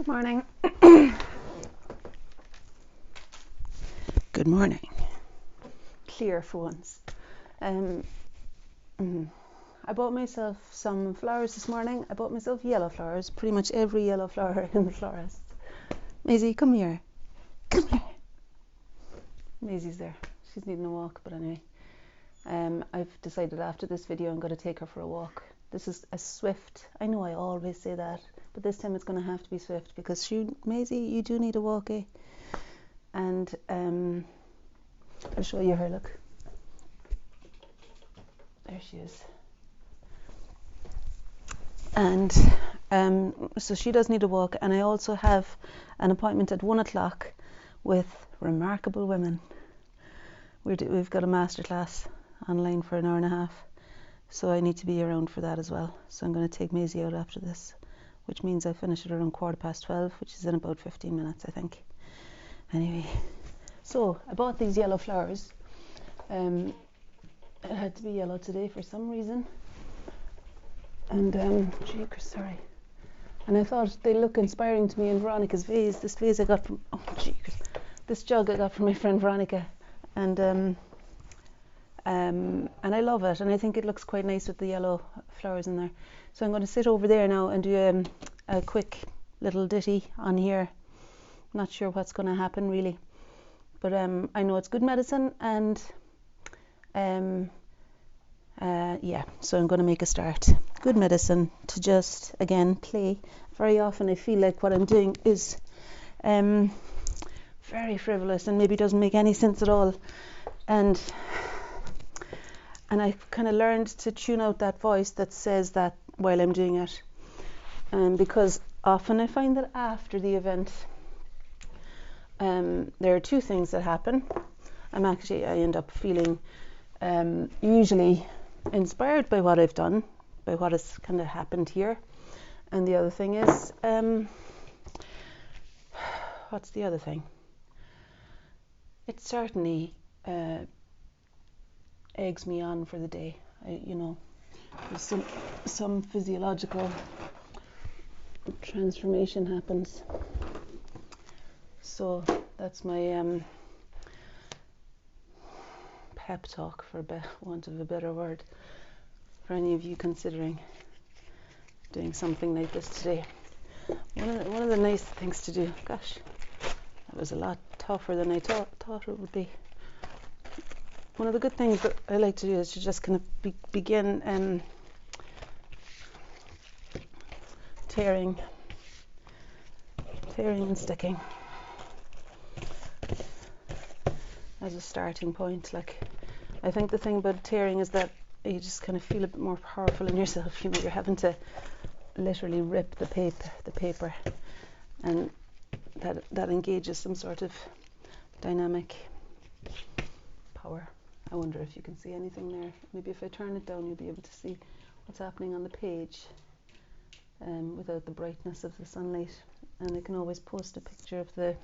Good morning. Good morning. Clear for once. I bought myself some flowers this morning. I bought myself yellow flowers, pretty much every yellow flower in the florist. Maisie, come here. Come here. Maisie's there. She's needing a walk, but anyway. I've decided after this video I'm going to take her for a walk. This is a swift, I know I always say that, but this time it's going to have to be swift because Maisie, you do need a walk, eh? And I'll show you her, look. There she is. And so she does need a walk, and I also have an appointment at 1 o'clock with Remarkable Women. We've got a masterclass online for an hour and a half, so I need to be around for that as well. So I'm going to take Maisie out after this, which means I finish at around 12:15, which is in about 15 minutes, I think. Anyway, so I bought these yellow flowers. It had to be yellow today for some reason. And sorry. And I thought they look inspiring to me in Veronica's vase. This vase I got from this jug I got from my friend Veronica, and I love it, and I think it looks quite nice with the yellow flowers in there. So I'm going to sit over there now and do a quick little ditty on here. Not sure what's going to happen really, but I know it's good medicine, and yeah, so I'm going to make a start. Good medicine to just again play. Very often I feel like what I'm doing is very frivolous and maybe doesn't make any sense at all, and I kind of learned to tune out that voice that says that while I'm doing it, because often I find that after the event there are two things that happen. I end up feeling usually inspired by what I've done, by what has kind of happened here, and the other thing is what's the other thing? It certainly eggs me on for the day. There's some physiological transformation happens. So that's my pep talk, for want of a better word, for any of you considering doing something like this today. One of the nice things to do, gosh, that was a lot tougher than I thought it would be. One of the good things that I like to do is to just kind of begin tearing and sticking as a starting point. Like, I think the thing about tearing is that you just kind of feel a bit more powerful in yourself. You're having to literally rip the paper, and that engages some sort of dynamic power. I wonder if you can see anything there. Maybe if I turn it down, you'll be able to see what's happening on the page without the brightness of the sunlight. And I can always post a picture of the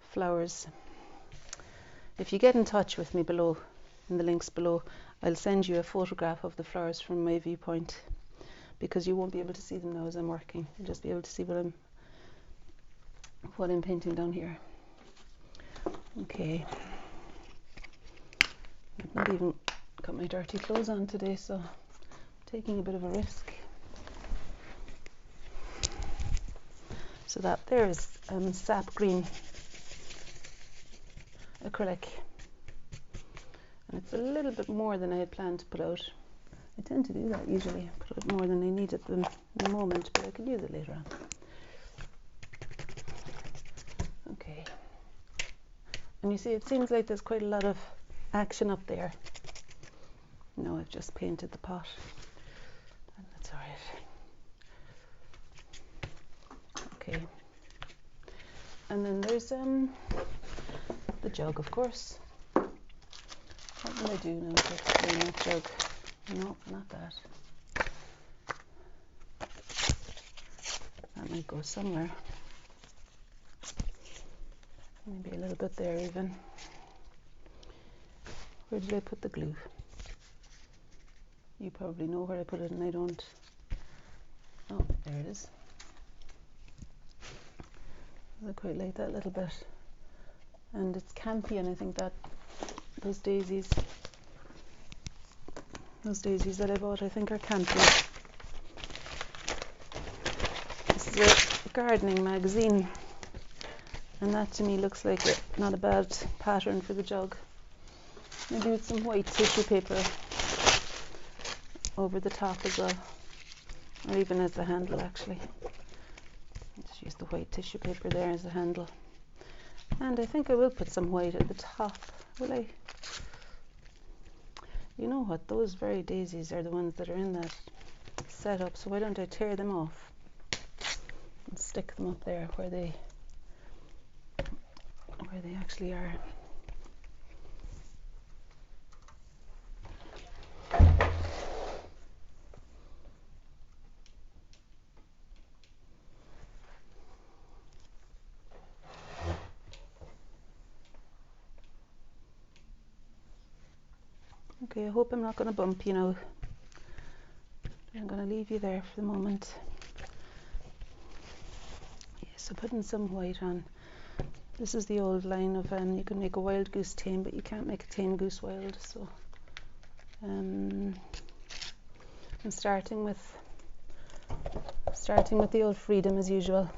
flowers. If you get in touch with me below, in the links below, I'll send you a photograph of the flowers from my viewpoint, because you won't be able to see them now as I'm working. You'll just be able to see what I'm painting down here. Okay. I've not even got my dirty clothes on today, so I'm taking a bit of a risk. So that there is sap green acrylic, and it's a little bit more than I had planned to put out. I tend to do that usually, put out more than I need at the moment, but I could use it later on. Okay, and you see it seems like there's quite a lot of action up there. No, I've just painted the pot, and that's all right. Okay, and then there's the jug, of course. What will I do now to explain that jug? No, not that. That might go somewhere. Maybe a little bit there even. Where did I put the glue? You probably know where I put it and I don't. Oh, there it is. I quite like that little bit, and it's campy, and I think that those daisies that I bought, I think are campy. This is a gardening magazine, and that to me looks like not a bad pattern for the jug. Maybe with some white tissue paper over the top as well, or even as the handle actually. Just use the white tissue paper there as a handle. And I think I will put some white at the top, will I? You know what, those very daisies are the ones that are in that setup, so why don't I tear them off and stick them up there where they actually are. Okay, I hope I'm not going to bump you now. I'm going to leave you there for the moment. Yeah, so putting some white on. This is the old line of you can make a wild goose tame, but you can't make a tame goose wild. So I'm starting with the old freedom as usual.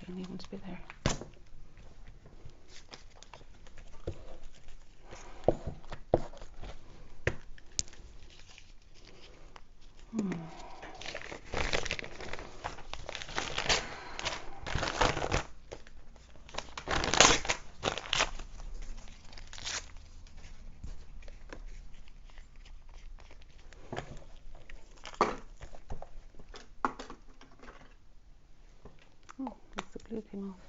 Needing to be there. Oh, that's the glue came off.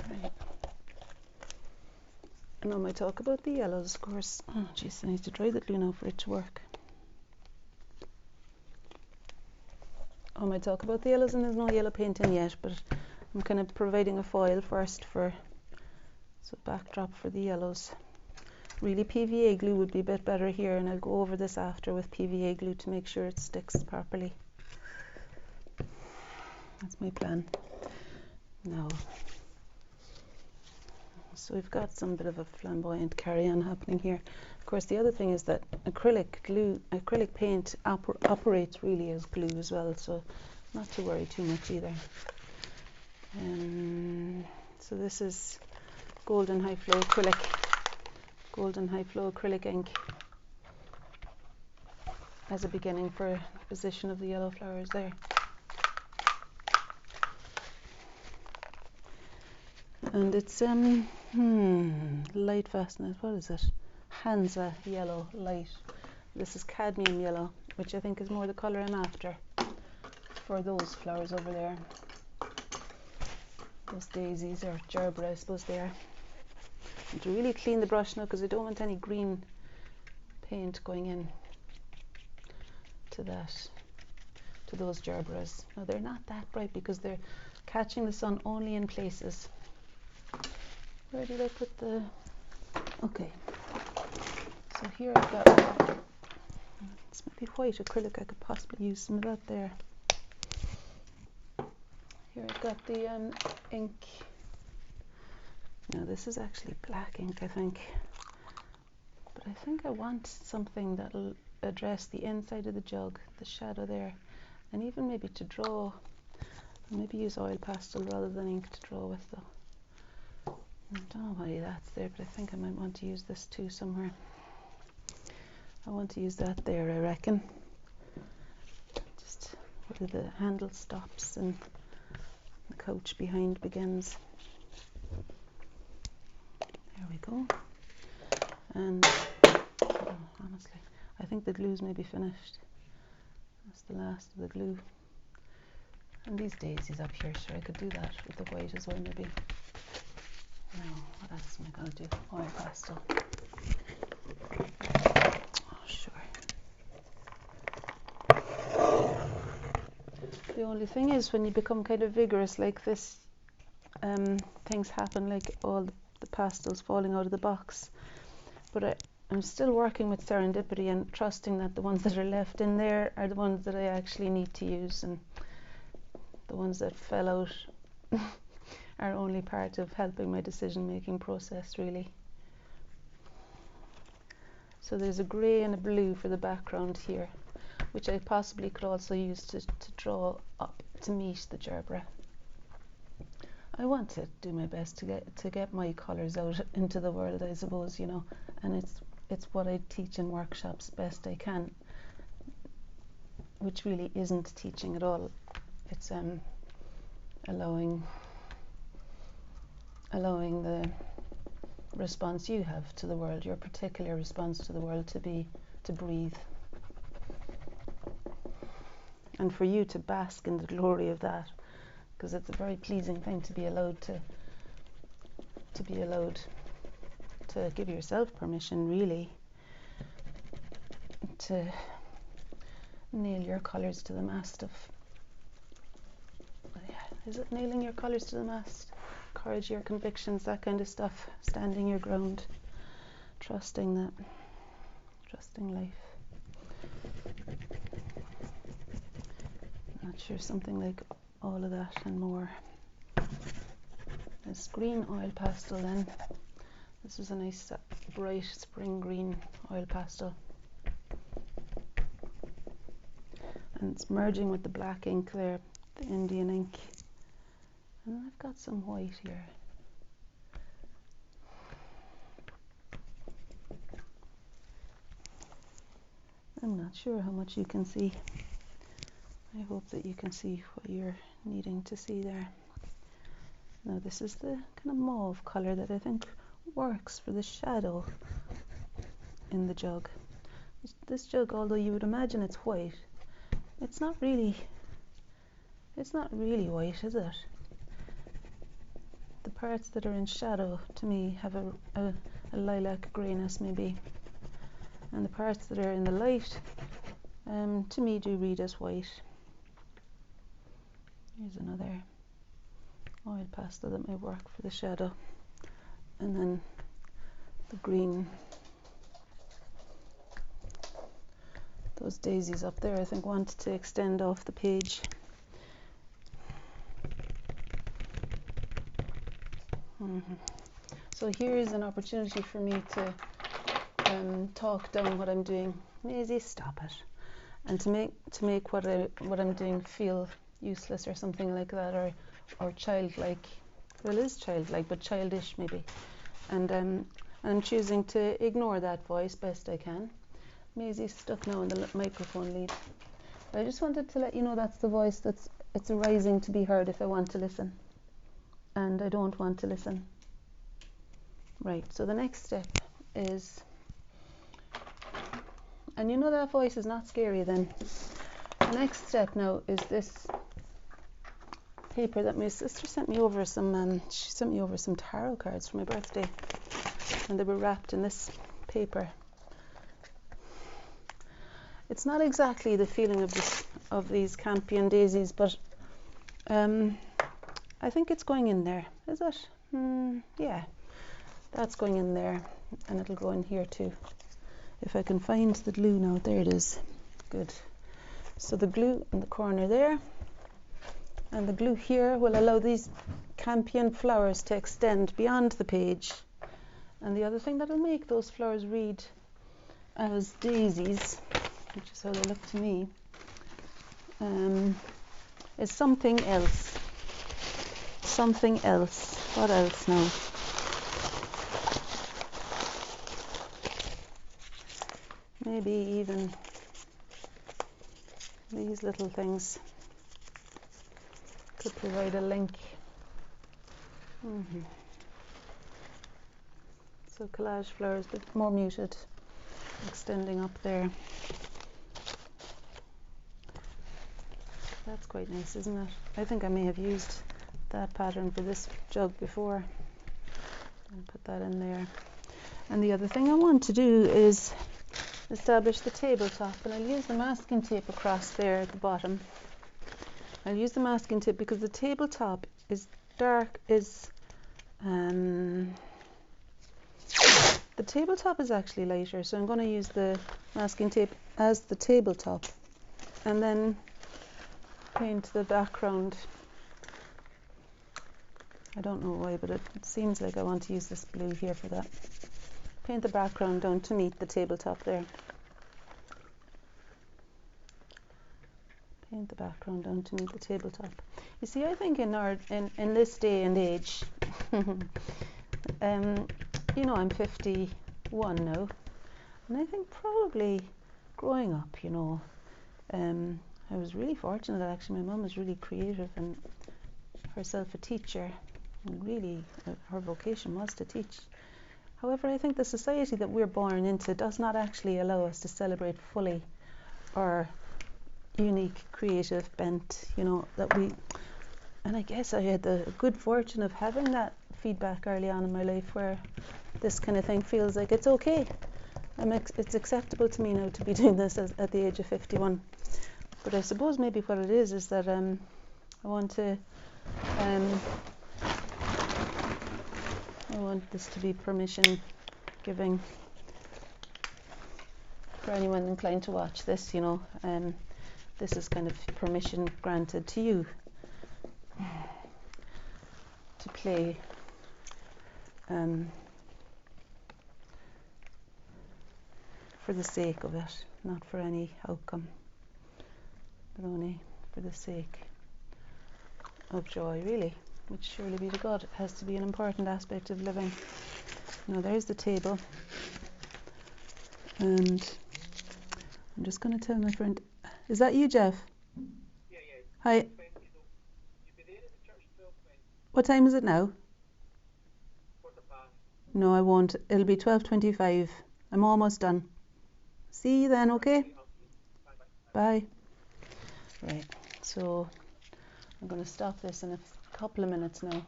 Right. And now I talk about the yellows, of course. Oh, jeez, I need to dry the glue now for it to work. I might talk about the yellows, and there's no yellow paint in yet, but I'm kind of providing a foil first for so backdrop for the yellows. Really, PVA glue would be a bit better here, and I'll go over this after with PVA glue to make sure it sticks properly. That's my plan. Now, so we've got some bit of a flamboyant carry-on happening here. Of course, the other thing is that acrylic paint operates really as glue as well, so not to worry too much either. So this is Golden High Flow acrylic ink as a beginning for the position of the yellow flowers there. And it's light fastnet, what is it? Hansa yellow light. This is cadmium yellow, which I think is more the colour I'm after for those flowers over there. Those daisies or gerbera, I suppose they are. And to really clean the brush now, because I don't want any green paint going in to those gerberas. Now they're not that bright because they're catching the sun only in places. Where did I put the... Okay, so here I've got, it's maybe white acrylic, I could possibly use some of that there. Here I've got the ink. Now this is actually black ink, I think. But I think I want something that'll address the inside of the jug, the shadow there, and even maybe to draw, maybe use oil pastel rather than ink to draw with though. I don't know why that's there, but I think I might want to use this too somewhere. I want to use that there, I reckon. Just where the handle stops and the couch behind begins. There we go. And honestly, I think the glue's maybe finished. That's the last of the glue. And these daisies up here, sure, I could do that with the white as well, maybe. Now, what else am I going to do? Oil pastel. Oh, sure. only thing is, when you become kind of vigorous like this, things happen, like all the pastels falling out of the box. But I'm still working with serendipity and trusting that the ones that are left in there are the ones that I actually need to use, and the ones that fell out are only part of helping my decision-making process, really. So there's a grey and a blue for the background here, which I possibly could also use to draw up to meet the gerbera. I want to do my best to get my colours out into the world, I suppose, you know, and it's what I teach in workshops best I can, which really isn't teaching at all. It's allowing the response you have to the world, your particular response to the world, to breathe, and for you to bask in the glory of that, because it's a very pleasing thing to be allowed to give yourself permission, really, to nail your colours to the mast of, is it nailing your colours to the mast? Courage, your convictions, that kind of stuff, standing your ground, trusting life. Not sure, something like all of that and more. This green oil pastel then. This is a nice bright spring green oil pastel. And it's merging with the black ink there, the Indian ink. And I've got some white here. I'm not sure how much you can see. I hope that you can see what you're needing to see there. Now this is the kind of mauve colour that I think works for the shadow in the jug. This jug, although you would imagine it's white, it's not really white, is it? The parts that are in shadow, to me, have a lilac greyness maybe, and the parts that are in the light, to me, do read as white. Here's another oil pastel that might work for the shadow, and then the green. Those daisies up there, I think, want to extend off the page. So here is an opportunity for me to talk down what I'm doing. Maisie, stop it. And to make what I'm doing feel useless or something like that, or childlike. Well, it is childlike, but childish maybe. And I'm choosing to ignore that voice best I can. Maisie's stuck now in the microphone lead. I just wanted to let you know that's the voice it's arising to be heard if I want to listen. And I don't want to listen. Right, so the next step is, and you know that voice is not scary then. The next step now is this paper that my sister sent me over some, she sent me over some tarot cards for my birthday, and they were wrapped in this paper. It's not exactly the feeling of these Campion daisies, but I think it's going in there. Is it? Yeah, that's going in there, and it'll go in here too. If I can find the glue now, there it is. Good. So the glue in the corner there, and the glue here will allow these Campion flowers to extend beyond the page. And the other thing that'll make those flowers read as daisies, which is how they look to me, is something else. Something else. What else now? Maybe even these little things could provide a link. So collage flowers, but more muted, extending up there. That's quite nice, isn't it? I think I may have used that pattern for this jug before, and put that in there. And the other thing I want to do is establish the tabletop, and I'll use the masking tape across there at the bottom. I'll use the masking tape because the tabletop is dark, the tabletop is actually lighter, so I'm going to use the masking tape as the tabletop and then paint the background. I don't know why, but it seems like I want to use this blue here for that. Paint the background down to meet the tabletop there. Paint the background down to meet the tabletop. You see, I think in this day and age, you know, I'm 51 now, and I think probably growing up, you know, I was really fortunate that actually my mum was really creative and herself a teacher, and really her vocation was to teach. However, I think the society that we're born into does not actually allow us to celebrate fully our unique creative bent, you know, and I guess I had the good fortune of having that feedback early on in my life where this kind of thing feels like it's okay. It's acceptable to me now to be doing this at the age of 51. But I suppose maybe what it is that I want this to be permission giving for anyone inclined to watch this, you know. This is kind of permission granted to you to play for the sake of it, not for any outcome, but only for the sake of joy, really, which surely be to God. It has to be an important aspect of living. Now there's the table, and I'm just going to tell my friend, is that you, Jeff? Yeah. Hi. What time is it now? No, I won't. It'll be 12:25. I'm almost done. See you then, okay? Bye. Right, so I'm going to stop this in a couple of minutes now.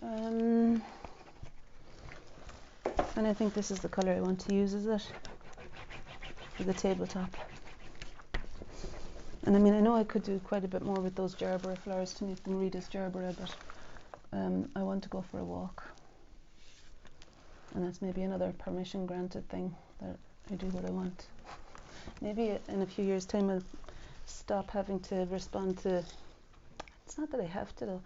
And I think this is the colour I want to use, is it? For the tabletop. And I mean, I know I could do quite a bit more with those gerbera flowers to make them read as gerbera, but I want to go for a walk. And that's maybe another permission granted thing, that I do what I want. Maybe in a few years' time I'll stop having to respond to, it's not that I have to though,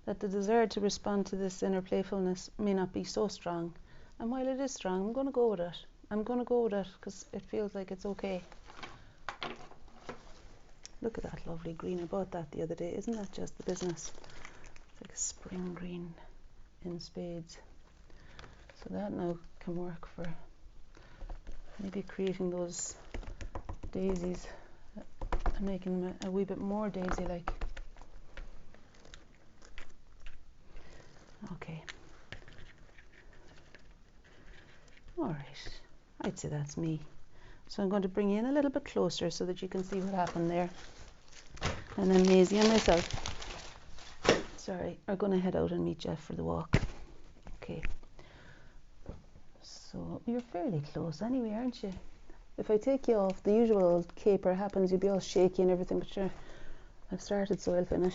that the desire to respond to this inner playfulness may not be so strong. And while it is strong, I'm going to go with it. I'm going to go with it because it feels like it's okay. Look at that lovely green. I bought that the other day. Isn't that just the business? It's like a spring green in spades. So that now can work for maybe creating those daisies and making them a wee bit more daisy-like. Okay. Alright, I'd say that's me. So I'm going to bring you in a little bit closer so that you can see what happened there. And then Maisie and myself, are going to head out and meet Jeff for the walk. Okay. So you're fairly close anyway, aren't you? If I take you off, the usual caper happens, you'll be all shaky and everything, but sure, I've started so I'll finish.